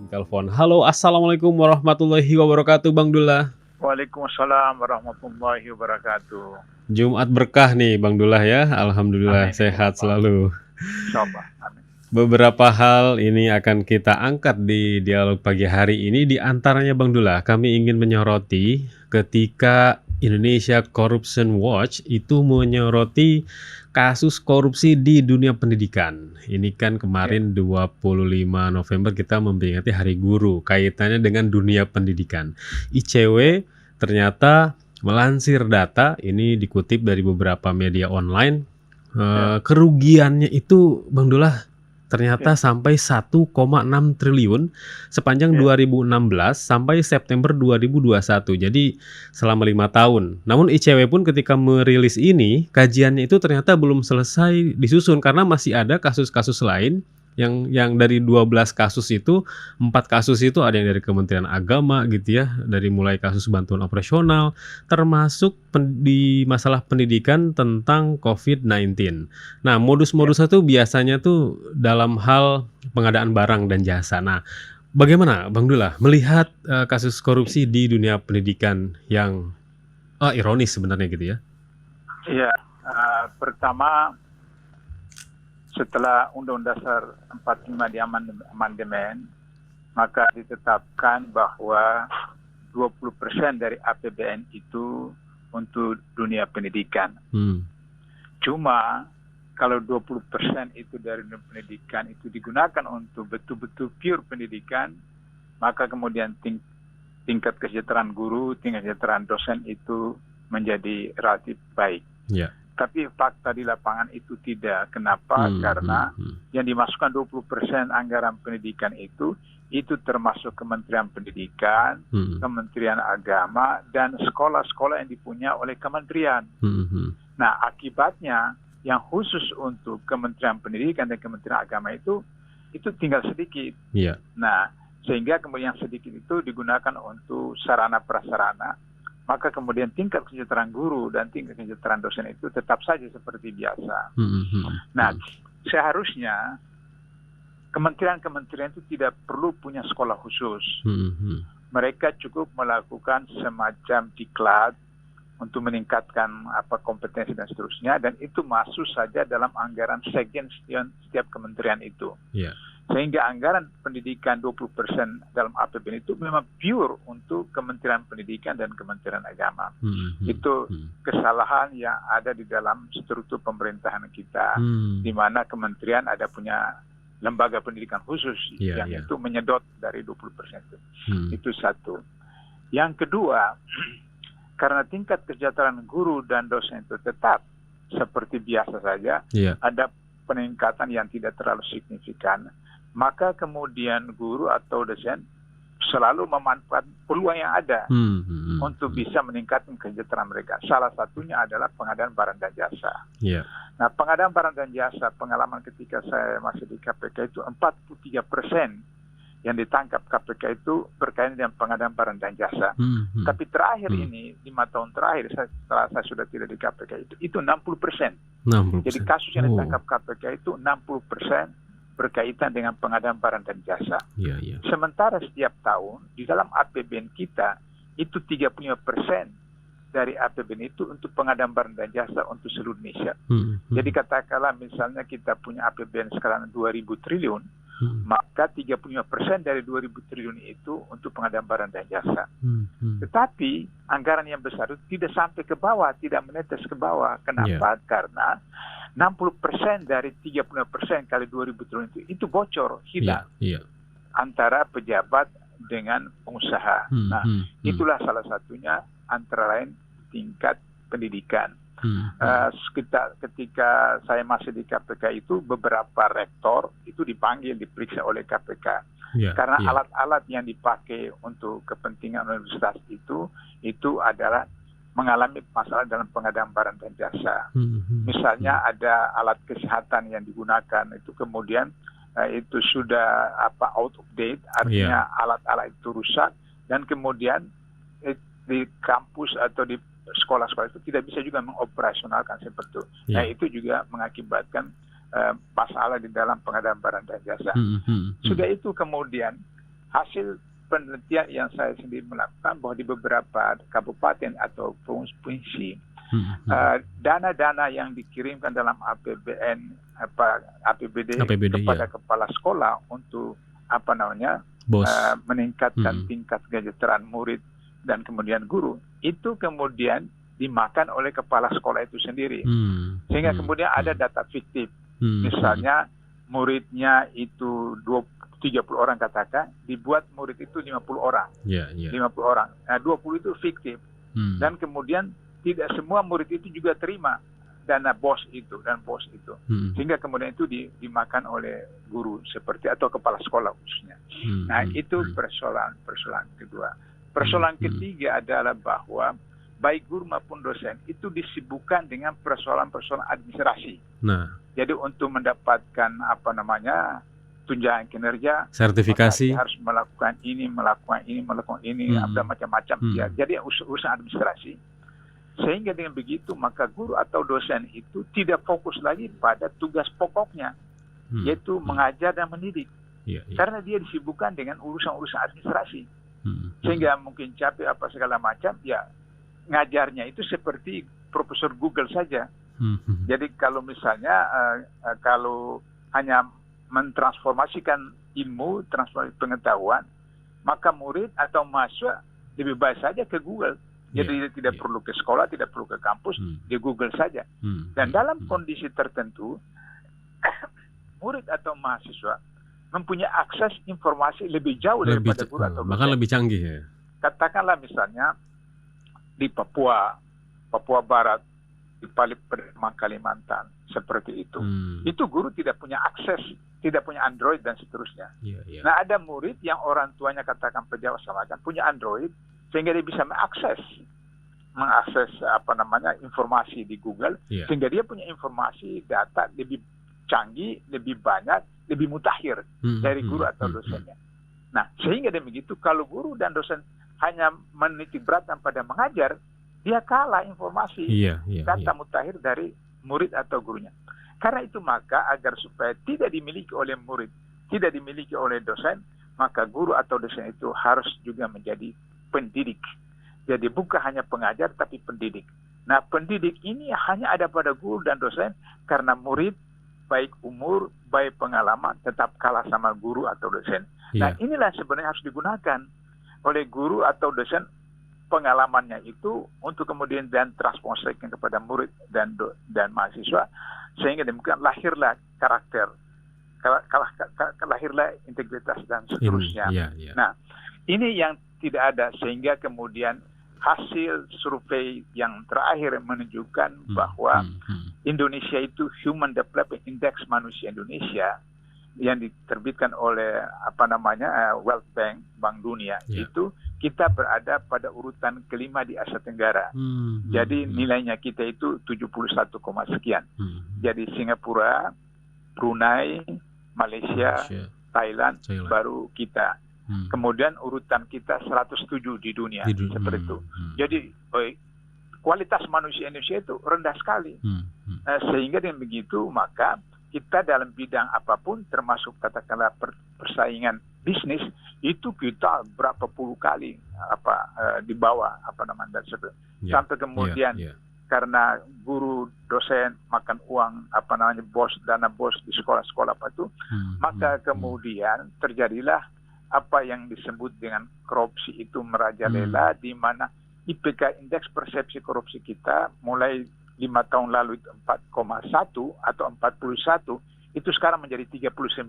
Telepon. Halo, assalamualaikum warahmatullahi wabarakatuh, Bang Dullah. Waalaikumsalam warahmatullahi wabarakatuh. Jumat berkah nih, Bang Dullah ya. Alhamdulillah Amin ya sehat Allah. selalu. Insyaallah. Amin. Beberapa hal ini akan kita angkat di dialog pagi hari ini. Di antaranya, Bang Dullah, kami ingin menyoroti ketika Indonesia Corruption Watch itu menyoroti kasus korupsi di dunia pendidikan. Ini kan kemarin 25 November kita memperingati Hari Guru, kaitannya dengan dunia pendidikan. ICW ternyata melansir data, ini dikutip dari beberapa media online, kerugiannya itu, Bang Dullah, ternyata sampai 1,6 triliun sepanjang 2016 sampai September 2021. Jadi selama 5 tahun. Namun ICW pun ketika merilis ini, kajiannya itu ternyata belum selesai disusun karena masih ada kasus-kasus lain yang dari 12 kasus itu, 4 kasus itu ada yang dari Kementerian Agama gitu ya, dari mulai kasus bantuan operasional, termasuk di masalah pendidikan tentang COVID-19. Nah, modus-modusnya tuh biasanya tuh dalam hal pengadaan barang dan jasa. Nah, bagaimana Bang Dullah melihat kasus korupsi di dunia pendidikan yang ironis sebenarnya gitu ya? Iya, pertama setelah Undang-Undang Dasar 45 di amandemen, maka ditetapkan bahwa 20% dari APBN itu untuk dunia pendidikan. Cuma kalau 20% itu dari dunia pendidikan itu digunakan untuk betul-betul pure pendidikan, maka kemudian tingkat kesejahteraan guru, tingkat kesejahteraan dosen itu menjadi relatif baik. Yeah. Tapi fakta di lapangan itu tidak. Kenapa? Karena yang dimasukkan 20% anggaran pendidikan itu termasuk Kementerian Pendidikan, Kementerian Agama, dan sekolah-sekolah yang dipunya oleh kementerian. Nah, akibatnya yang khusus untuk Kementerian Pendidikan dan Kementerian Agama itu tinggal sedikit. Yeah. Nah, sehingga kemudian sedikit itu digunakan untuk sarana prasarana. Maka kemudian tingkat kesejahteraan guru dan tingkat kesejahteraan dosen itu tetap saja seperti biasa. Nah, seharusnya kementerian-kementerian itu tidak perlu punya sekolah khusus. Mereka cukup melakukan semacam diklat untuk meningkatkan kompetensi dan seterusnya, dan itu masuk saja dalam anggaran sekjen setiap kementerian itu. Yeah. Sehingga anggaran pendidikan 20% dalam APBN itu memang pure untuk Kementerian Pendidikan dan Kementerian Agama. Itu kesalahan yang ada di dalam struktur pemerintahan kita, di mana kementerian ada punya lembaga pendidikan khusus yang itu menyedot dari 20% itu. Itu satu. Yang kedua, karena tingkat kesejahteraan guru dan dosen itu tetap seperti biasa saja, ada peningkatan yang tidak terlalu signifikan, maka kemudian guru atau dosen selalu memanfaatkan peluang yang ada untuk bisa meningkatkan kesejahteraan mereka. Salah satunya adalah pengadaan barang dan jasa. Yeah. Nah, pengadaan barang dan jasa, pengalaman ketika saya masih di KPK itu 43% yang ditangkap KPK itu berkaitan dengan pengadaan barang dan jasa. Tapi terakhir ini, 5 tahun terakhir setelah saya sudah tidak di KPK itu 60%. Jadi kasus yang ditangkap KPK itu 60% berkaitan dengan pengadaan barang dan jasa. Sementara setiap tahun di dalam APBN kita itu 35% dari APBN itu untuk pengadaan barang dan jasa untuk seluruh Indonesia. Jadi katakanlah misalnya kita punya APBN sekarang 2.000 triliun, maka 35% dari 2.000 triliun itu untuk pengadaan barang dan jasa. Tetapi anggaran yang besar itu tidak sampai ke bawah, tidak menetes ke bawah. Kenapa? Karena 60% dari 35% kali 2.000 triliun itu bocor, hilang antara pejabat dengan pengusaha. Nah, itulah salah satunya antara lain tingkat pendidikan. Ketika saya masih di KPK itu beberapa rektor itu dipanggil, diperiksa oleh KPK. Karena alat-alat yang dipakai untuk kepentingan universitas itu adalah mengalami masalah dalam pengadaan barang dan jasa. Misalnya ada alat kesehatan yang digunakan itu kemudian itu sudah out of date, artinya alat-alat itu rusak, dan kemudian di kampus atau di sekolah-sekolah itu tidak bisa juga mengoperasionalkan seperti itu. Nah, itu juga mengakibatkan masalah di dalam pengadaan barang dan jasa. Sudah itu kemudian hasil penelitian yang saya sendiri melakukan bahwa di beberapa kabupaten atau provinsi dana-dana yang dikirimkan dalam APBD kepada kepala sekolah untuk meningkatkan tingkat kesejahteraan murid dan kemudian guru, itu kemudian dimakan oleh kepala sekolah itu sendiri. Sehingga kemudian ada data fiktif. Misalnya muridnya itu 30 orang katakan, dibuat murid itu 50 orang. 50 orang. Nah, 20 itu fiktif. Dan kemudian tidak semua murid itu juga terima dana BOS itu. Sehingga kemudian itu dimakan oleh guru seperti atau kepala sekolah khususnya. Nah, itu persoalan kedua. Persoalan ketiga adalah bahwa baik guru maupun dosen itu disibukkan dengan persoalan-persoalan administrasi. Jadi untuk mendapatkan tunjangan kinerja, sertifikasi, harus melakukan ini, ada macam-macam. Ya, jadi urusan administrasi. Sehingga dengan begitu maka guru atau dosen itu tidak fokus lagi pada tugas pokoknya, yaitu mengajar dan mendidik. Karena dia disibukkan dengan urusan-urusan administrasi. Sehingga mungkin capek apa segala macam, ya ngajarnya itu seperti Profesor Google saja. Jadi kalau misalnya kalau hanya mentransformasikan ilmu, transformasi pengetahuan, maka murid atau mahasiswa lebih baik saja ke Google. Jadi tidak perlu ke sekolah, tidak perlu ke kampus, di Google saja. Dan dalam kondisi tertentu, murid atau mahasiswa mempunyai akses informasi lebih jauh daripada guru atau dosen. Bahkan lebih canggih ya. Katakanlah misalnya di Papua Barat, di Palembang, Kalimantan, seperti itu. Itu guru tidak punya akses, tidak punya Android dan seterusnya. Nah, ada murid yang orang tuanya katakan pejabat semacam punya Android, sehingga dia bisa mengakses informasi di Google, sehingga dia punya informasi data lebih canggih, lebih banyak, lebih mutakhir dari guru atau dosennya. Nah, sehingga begitu kalau guru dan dosen hanya menitik beratkan pada mengajar, dia kalah informasi data mutakhir dari murid atau gurunya. Karena itu maka agar supaya tidak dimiliki oleh murid, tidak dimiliki oleh dosen, maka guru atau dosen itu harus juga menjadi pendidik. Jadi bukan hanya pengajar tapi pendidik. Nah, pendidik ini hanya ada pada guru dan dosen karena murid baik umur, baik pengalaman tetap kalah sama guru atau dosen. Nah, inilah sebenarnya harus digunakan oleh guru atau dosen pengalamannya itu untuk kemudian dan transposisikan kepada murid dan mahasiswa, sehingga demikian lahirlah karakter, lahirlah integritas dan seterusnya. Nah, ini yang tidak ada, sehingga kemudian hasil survei yang terakhir menunjukkan bahwa Indonesia itu Human Development Index manusia Indonesia yang diterbitkan oleh World Bank, Bank Dunia, itu kita berada pada urutan kelima di Asia Tenggara. Jadi nilainya kita itu 71, sekian. Jadi Singapura, Brunei, Malaysia, Thailand, baru kita. Kemudian urutan kita 107 di dunia, seperti itu. Jadi kualitas manusia Indonesia itu rendah sekali. Sehingga dengan begitu maka kita dalam bidang apapun, termasuk katakanlah persaingan bisnis, itu kita berapa puluh kali di bawah dan sebagainya. Sampai kemudian karena guru dosen makan uang dana bos di sekolah-sekolah maka kemudian terjadilah apa yang disebut dengan korupsi itu merajalela, di mana IPK, indeks persepsi korupsi kita, mulai 5 tahun lalu itu 4,1 atau 41, itu sekarang menjadi 39.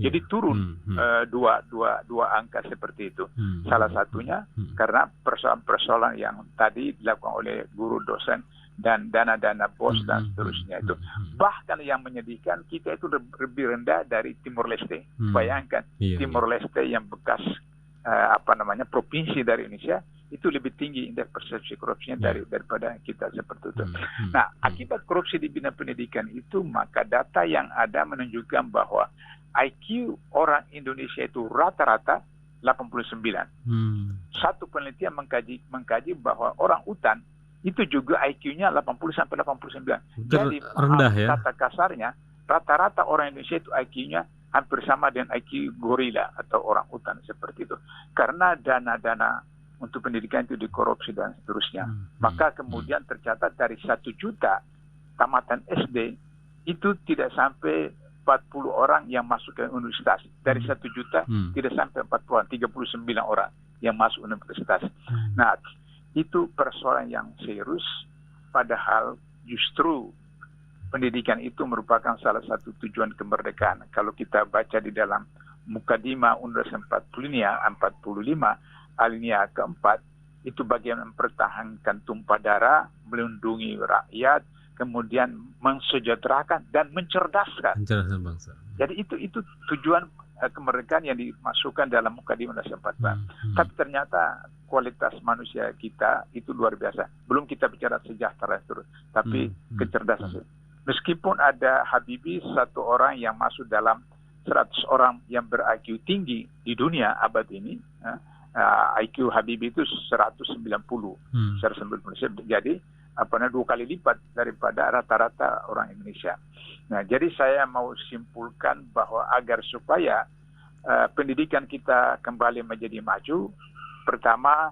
Jadi turun dua angka seperti itu. Salah satunya karena persoalan-persoalan yang tadi dilakukan oleh guru dosen dan dana-dana bos dan seterusnya itu. Bahkan yang menyedihkan, kita itu lebih rendah dari Timor Leste. Bayangkan, Timor Leste yang bekas provinsi dari Indonesia, itu lebih tinggi indeks persepsi korupsinya daripada kita seperti itu. Nah, akibat korupsi di bidang pendidikan itu, maka data yang ada menunjukkan bahwa IQ orang Indonesia itu rata-rata 89. Satu penelitian mengkaji bahwa orang utan itu juga IQ-nya 80-89. Jadi rendah ya. Kata kasarnya, rata-rata orang Indonesia itu IQ-nya hampir sama dengan IQ gorila atau orang hutan seperti itu. Karena dana-dana untuk pendidikan itu dikorupsi dan seterusnya. Maka kemudian tercatat dari 1 juta tamatan SD itu tidak sampai 40 orang yang masuk ke universitas. Dari 1 juta tidak sampai 40 orang, 39 orang yang masuk universitas. Nah, itu persoalan yang serius, padahal justru pendidikan itu merupakan salah satu tujuan kemerdekaan. Kalau kita baca di dalam Mukadimah Undang-Undang 45 alinea keempat, itu bagian mempertahankan tumpah darah, melindungi rakyat, kemudian mensejahterakan dan mencerdaskan bangsa. Jadi itu tujuan kemerdekaan yang dimasukkan dalam Mukadimah Undang-Undang 45. Tapi ternyata kualitas manusia kita itu luar biasa. Belum kita bicara sejahtera terus, tapi kecerdasan. Meskipun ada Habibie, 1 orang yang masuk dalam 100 orang yang ber-IQ tinggi di dunia abad ini, IQ Habibie itu 190. Jadi 2 kali lipat daripada rata-rata orang Indonesia. Nah, jadi saya mau simpulkan bahwa agar supaya pendidikan kita kembali menjadi maju, pertama,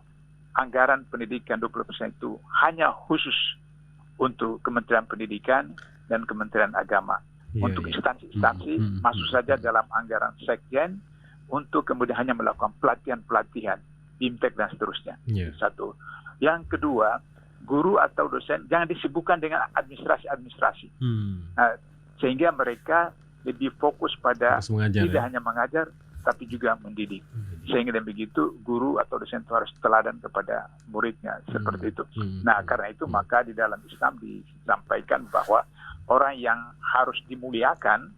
anggaran pendidikan 20% itu hanya khusus untuk Kementerian Pendidikan dan Kementerian Agama. Untuk instansi-instansi masuk saja dalam anggaran sekjen untuk kemudian hanya melakukan pelatihan-pelatihan, BIMTEK dan seterusnya. Satu. Yang kedua, guru atau dosen jangan disibukkan dengan administrasi-administrasi. Sehingga mereka lebih fokus pada tidak hanya mengajar, tapi juga mendidik. Sehingga dengan begitu guru atau dosen itu harus teladan kepada muridnya, seperti itu. Nah, karena itu maka di dalam Islam disampaikan bahwa orang yang harus dimuliakan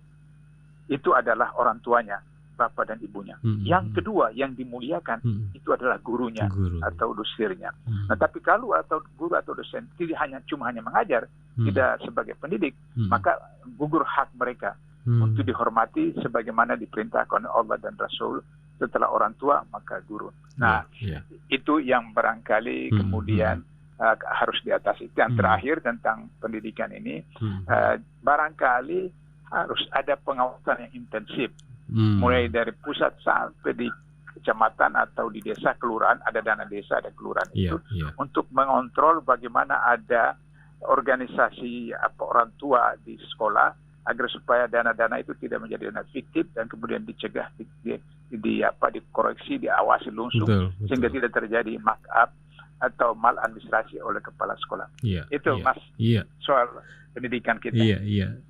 itu adalah orang tuanya, bapak dan ibunya. Yang kedua yang dimuliakan itu adalah gurunya atau dosirnya. Nah, tapi kalau guru atau dosen cuma hanya mengajar, tidak sebagai pendidik, maka gugur hak mereka untuk dihormati sebagaimana diperintahkan oleh Allah dan Rasul. Setelah orang tua maka guru. Nah, itu yang barangkali kemudian harus diatasi. Yang terakhir tentang pendidikan ini, barangkali harus ada pengawasan yang intensif. Mulai dari pusat sampai di kecamatan atau di desa, kelurahan, ada dana desa, ada kelurahan itu, untuk mengontrol bagaimana ada organisasi orang tua di sekolah, agar supaya dana-dana itu tidak menjadi dana fiktif dan kemudian dicegah, dikoreksi, diawasi langsung, sehingga tidak terjadi markup atau maladministrasi oleh kepala sekolah. Itu Mas, soal pendidikan kita.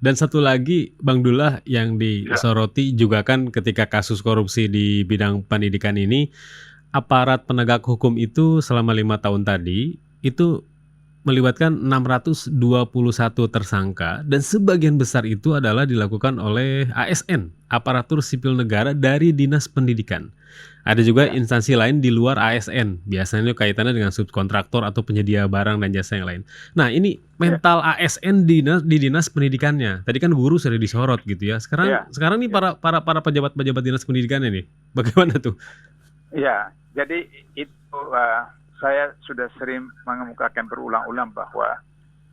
Dan satu lagi Bang Dullah yang disoroti juga kan ketika kasus korupsi di bidang pendidikan ini, aparat penegak hukum itu selama 5 tahun tadi itu melibatkan 621 tersangka dan sebagian besar itu adalah dilakukan oleh ASN, aparatur sipil negara dari Dinas Pendidikan. Ada juga instansi lain di luar ASN, biasanya kaitannya dengan subkontraktor atau penyedia barang dan jasa yang lain. Nah, ini mental ASN di Dinas Pendidikannya. Tadi kan guru sudah disorot gitu ya. Sekarang nih para pejabat-pejabat Dinas Pendidikannya nih, bagaimana tuh? Ya, jadi itu saya sudah sering mengemukakan berulang-ulang bahwa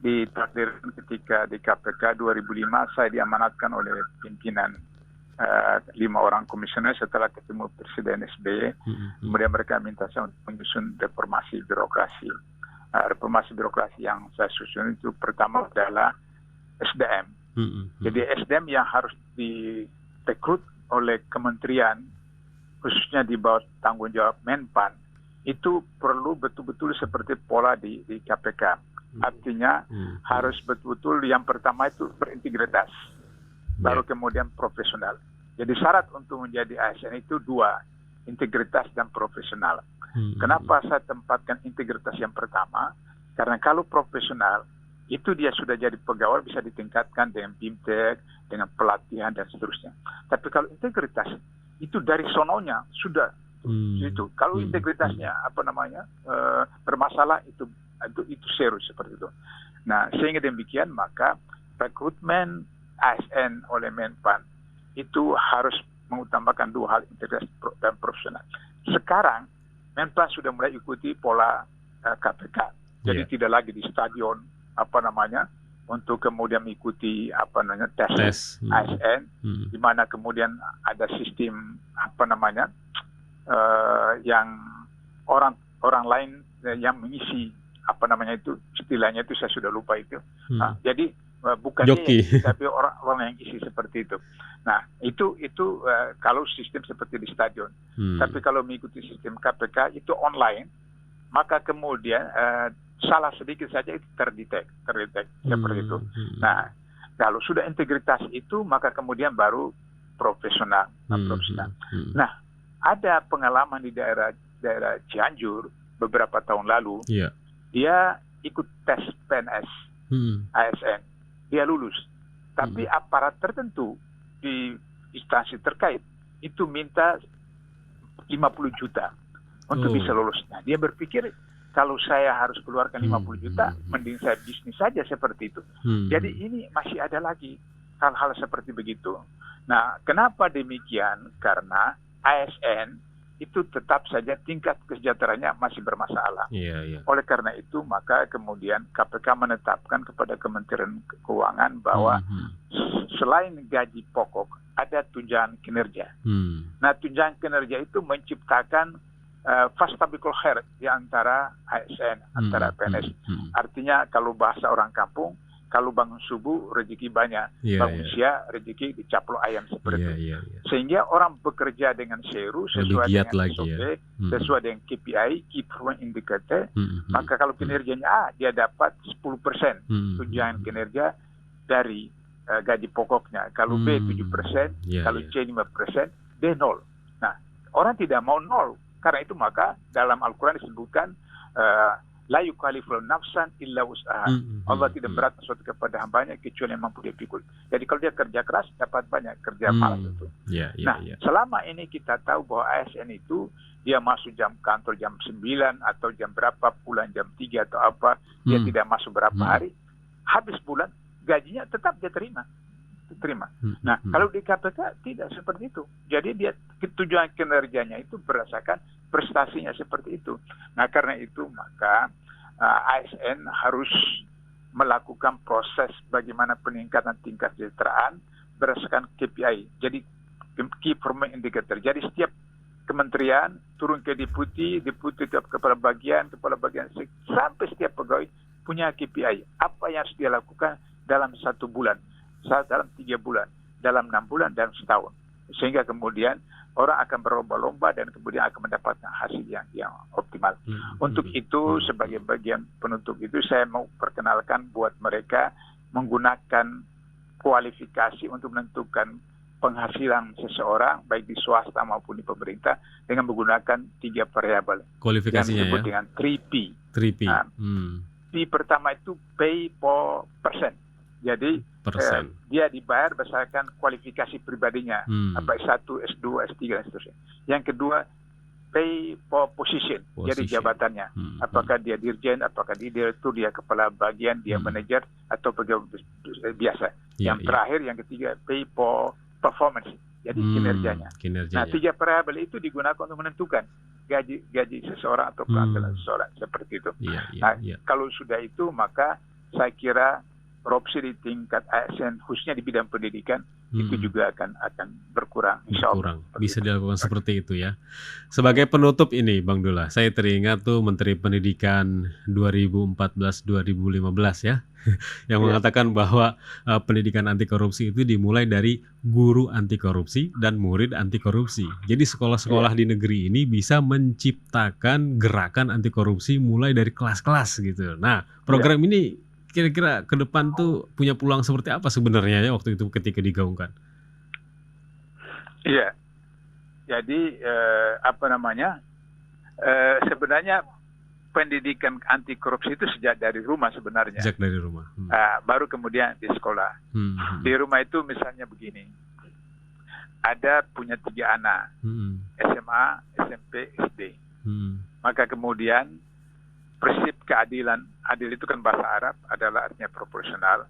ditakdirkan ketika di KPK 2005 saya diamanatkan oleh pimpinan 5 orang komisioner setelah ketemu Presiden SBY. Kemudian mereka minta saya untuk menyusun reformasi birokrasi. Reformasi birokrasi yang saya susun itu pertama adalah SDM. Jadi SDM yang harus direkrut oleh kementerian, khususnya di bawah tanggung jawab Menpan, itu perlu betul-betul seperti pola di KPK. Artinya harus betul-betul yang pertama itu berintegritas, baru kemudian profesional. Jadi syarat untuk menjadi ASN itu 2, integritas dan profesional. Kenapa saya tempatkan integritas yang pertama? Karena kalau profesional, itu dia sudah jadi pegawai bisa ditingkatkan dengan BIMTEK, dengan pelatihan dan seterusnya. Tapi kalau integritas, itu dari sononya sudah itu. Kalau integritasnya bermasalah, itu serius seperti itu. Nah, sehingga demikian maka rekrutmen ASN oleh Menpan itu harus mengutamakan 2 hal, integritas dan profesional. Sekarang Menpan sudah mulai ikuti pola KPK. Jadi tidak lagi di stadion untuk kemudian mengikuti tes ASN, di mana kemudian ada sistem yang orang lain yang mengisi istilahnya itu saya sudah lupa itu. Jadi bukan joki, dia, tapi orang yang isi seperti itu. Nah itu kalau sistem seperti di stadion. Tapi kalau mengikuti sistem KPK itu online, maka kemudian salah sedikit saja itu terdetek seperti itu. Nah kalau sudah integritas itu, maka kemudian baru profesional. Nah ada pengalaman di daerah Cianjur beberapa tahun lalu. Dia ikut tes PNS ASN, dia lulus. Tapi aparat tertentu di instansi terkait itu minta 50 juta untuk bisa lulus. Nah, dia berpikir kalau saya harus keluarkan 50 juta, mending saya bisnis saja seperti itu. Jadi ini masih ada lagi hal-hal seperti begitu. Nah, kenapa demikian? Karena ASN itu tetap saja tingkat kesejahteraannya masih bermasalah. Oleh karena itu, maka kemudian KPK menetapkan kepada Kementerian Keuangan bahwa selain gaji pokok, ada tunjangan kinerja. Nah, tunjangan kinerja itu menciptakan fastabiqul khair di antara ASN, antara PNS. Artinya kalau bahasa orang kampung, kalau bangun subuh rezeki banyak, bangun siang rezeki dicaplok ayam seperti itu. Sehingga orang bekerja dengan seru sesuai dengan SOP, sesuai dengan KPI, Key Performance Indicator, maka kalau kinerjanya A, dia dapat 10% tunjangan kinerja dari gaji pokoknya. Kalau B 7%, kalau C 5%, D 0. Nah, orang tidak mau 0. Karena itu maka dalam Al-Quran disebutkan la yukallifu nafsan illa wus'aha. Allah tidak berat sesuatu kepada hambanya kecuali yang mampu dia pikul. Jadi kalau dia kerja keras dapat banyak, kerja malas itu. Selama ini kita tahu bahwa ASN itu dia masuk jam kantor jam 9 atau jam berapa, pulang jam 3 atau apa, dia tidak masuk berapa hari, habis bulan gajinya tetap dia terima. Nah, kalau di KPK tidak seperti itu. Jadi dia tujuan kinerjanya itu berdasarkan prestasinya seperti itu. Nah, karena itu maka ASN harus melakukan proses bagaimana peningkatan tingkat kesejahteraan berdasarkan KPI. Jadi Key Performance Indicator. Jadi setiap kementerian turun ke deputi ke kepala bagian, sampai setiap pegawai punya KPI. Apa yang harus dia lakukan dalam 1 bulan, dalam 3 bulan, dalam 6 bulan, dalam setahun. Sehingga kemudian orang akan berlomba-lomba dan kemudian akan mendapatkan hasil yang optimal. Untuk itu, sebagai bagian penutup itu, saya mau perkenalkan buat mereka menggunakan kualifikasi untuk menentukan penghasilan seseorang, baik di swasta maupun di pemerintah, dengan menggunakan 3 variabel. Kualifikasinya yang disebut dengan 3P. Nah, P pertama itu pay per percent. Jadi dia dibayar berdasarkan kualifikasi pribadinya, apa S1, S2, S3 dan seterusnya. Yang kedua, pay for position. Jadi jabatannya, apakah dia dirjen, apakah dia direktur, dia kepala bagian, dia manajer atau pegawai biasa. Yang terakhir, yang ketiga, pay for performance. Jadi kinerjanya. Nah, 3 variabel itu digunakan untuk menentukan gaji seseorang atau penghasilan seseorang seperti itu. Kalau sudah itu, maka saya kira korupsi di tingkat ASN khususnya di bidang pendidikan itu juga akan berkurang, insya Allah. Bisa dilakukan seperti itu ya. Sebagai penutup ini Bang Dullah, saya teringat tuh Menteri Pendidikan 2014-2015 ya, yang mengatakan bahwa pendidikan anti korupsi itu dimulai dari guru anti korupsi dan murid anti korupsi. Jadi sekolah-sekolah di negeri ini bisa menciptakan gerakan anti korupsi mulai dari kelas-kelas gitu. Nah, program ini kira-kira ke depan tuh punya peluang seperti apa sebenarnya ya waktu itu ketika digaungkan? Iya, jadi sebenarnya pendidikan anti korupsi itu sejak dari rumah sebenarnya. Sejak dari rumah. Baru kemudian di sekolah. Di rumah itu misalnya begini, ada punya 3 anak, SMA, SMP, SD. Maka kemudian prinsip keadilan, adil itu kan bahasa Arab, adalah artinya proporsional.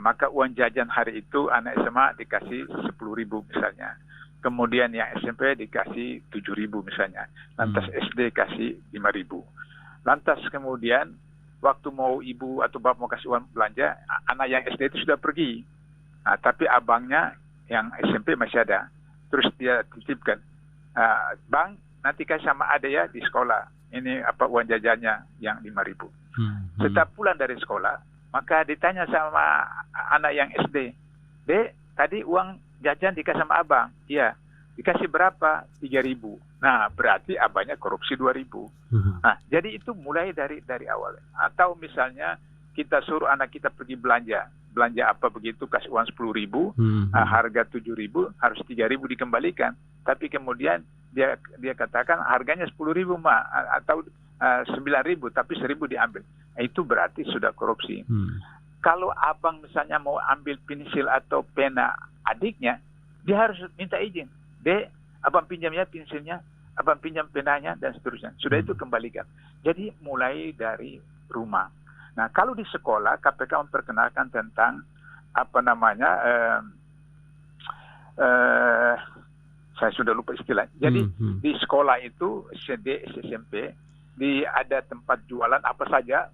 Maka uang jajan hari itu anak SMA dikasih 10.000 misalnya. Kemudian yang SMP dikasih 7.000 misalnya. Lantas SD kasih 5.000. Lantas kemudian waktu mau ibu atau bapak mau kasih uang belanja, anak yang SD itu sudah pergi. Nah, tapi abangnya yang SMP masih ada. Terus dia titipkan, bang nanti kasih sama adek ya di sekolah. Ini uang jajannya yang 5.000. Setelah pulang dari sekolah, maka ditanya sama anak yang SD, Dek, tadi uang jajan dikasih sama abang. Iya. Dikasih berapa? 3.000. Nah, berarti abangnya korupsi 2.000. Nah, jadi itu mulai dari awal. Atau misalnya kita suruh anak kita pergi belanja apa begitu, kasih uang 10.000, harga 7.000, harus 3.000 dikembalikan. Tapi kemudian dia katakan harganya 10.000 atau 9.000, tapi 1.000 diambil. Itu berarti sudah korupsi. Kalau abang misalnya mau ambil pensil atau pena adiknya, dia harus minta izin. Dek, abang pinjam ya pensilnya, abang pinjam penanya, dan seterusnya. Sudah itu kembalikan. Jadi mulai dari rumah. Nah, kalau di sekolah, KPK memperkenalkan tentang saya sudah lupa istilah. Jadi di sekolah itu SD, SMP, ada tempat jualan apa saja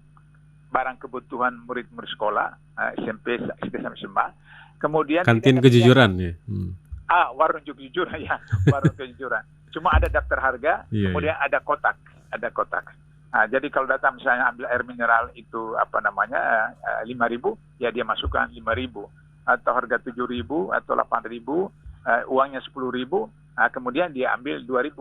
barang kebutuhan murid-murid sekolah, SMP, SD sampai SMA. Kemudian kantin kejujuran ya. Warung kejujuran ya, warung kejujuran. Cuma ada daftar harga, kemudian ada kotak. Nah, jadi kalau datang misalnya ambil air mineral itu 5.000, ya dia masukkan 5.000. Atau harga 7.000 atau 8.000, uangnya 10.000, kemudian dia ambil 2.000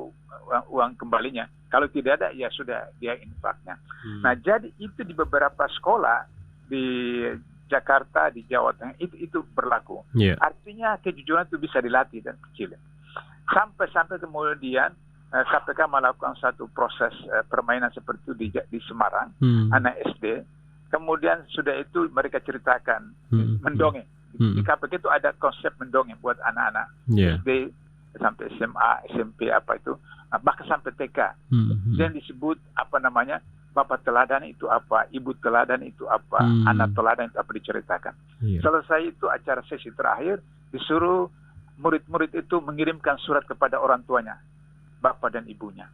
uang kembalinya. Kalau tidak ada, ya sudah dia infaknya. Nah, jadi itu di beberapa sekolah di Jakarta, di Jawa Tengah itu berlaku. Artinya kejujuran itu bisa dilatih dan kecil. Sampai kemudian KPK melakukan satu proses permainan seperti itu di Semarang, anak SD. Kemudian sudah itu mereka ceritakan, mendongeng. Di KPK itu ada konsep mendongeng buat anak-anak SD sampai SMA, SMP bahkan sampai TK. Dan disebut bapak teladan itu apa, ibu teladan itu apa, anak teladan itu apa, diceritakan. Selesai itu acara sesi terakhir, disuruh murid-murid itu mengirimkan surat kepada orang tuanya, bapak dan ibunya.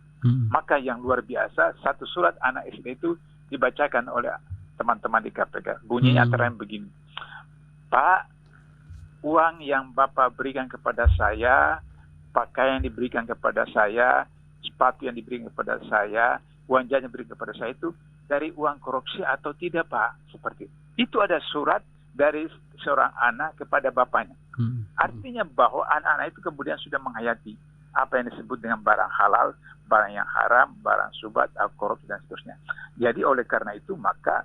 Maka yang luar biasa, satu surat anak SD itu dibacakan oleh teman-teman di KPK. Bunyinya antara yang begini, Pak, uang yang bapak berikan kepada saya, pakaian yang diberikan kepada saya, sepatu yang diberikan kepada saya, uang jajan yang diberikan kepada saya itu dari uang korupsi atau tidak, Pak? Seperti itu ada surat dari seorang anak kepada bapaknya. Artinya bahwa anak-anak itu kemudian sudah menghayati apa yang disebut dengan barang halal, barang yang haram, barang syubhat, korupsi, dan seterusnya. Jadi oleh karena itu maka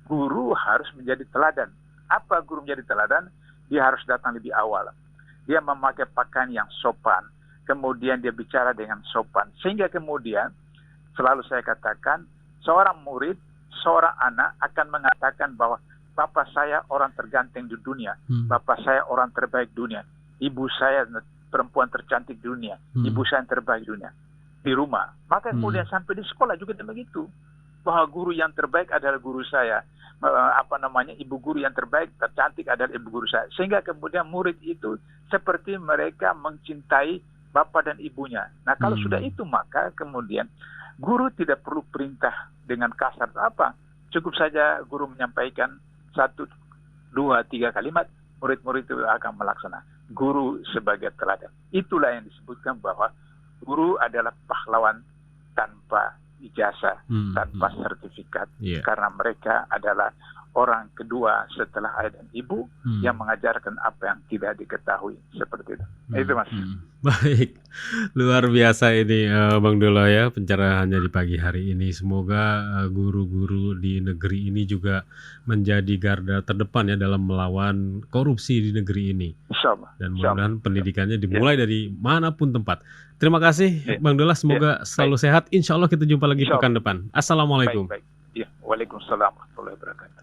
guru harus menjadi teladan. Apa guru menjadi teladan? Dia harus datang lebih awal. Dia memakai pakaian yang sopan. Kemudian dia bicara dengan sopan. Sehingga kemudian selalu saya katakan, seorang murid, seorang anak akan mengatakan bahwa bapak saya orang terganteng di dunia, bapak saya orang terbaik dunia, ibu saya perempuan tercantik di dunia, ibu saya yang terbaik di dunia. Di rumah. Maka kemudian sampai di sekolah juga begitu. Bahwa guru yang terbaik adalah guru saya. Ibu guru yang terbaik, tercantik adalah ibu guru saya. Sehingga kemudian murid itu seperti mereka mencintai bapak dan ibunya. Nah, kalau sudah itu maka kemudian guru tidak perlu perintah dengan kasar apa. Cukup saja guru menyampaikan 1, 2, 3 kalimat, murid-murid itu akan melaksanakan. Guru sebagai teladan. Itulah yang disebutkan bahwa guru adalah pahlawan tanpa ijazah, tanpa sertifikat. Karena mereka adalah orang kedua setelah ayah dan ibu yang mengajarkan apa yang tidak diketahui. Seperti itu. Itu Mas. Baik, luar biasa ini Bang Dolo ya pencerahannya di pagi hari ini. Semoga guru-guru di negeri ini juga menjadi garda terdepan ya dalam melawan korupsi di negeri ini. Insyaallah. Dan mudah-mudahan pendidikannya dimulai dari manapun tempat. Terima kasih Bang Dolo, semoga selalu sehat. Insya Allah kita jumpa lagi pekan depan. Assalamualaikum. Baik. Ya, waalaikumsalam warahmatullahi wabarakatuh.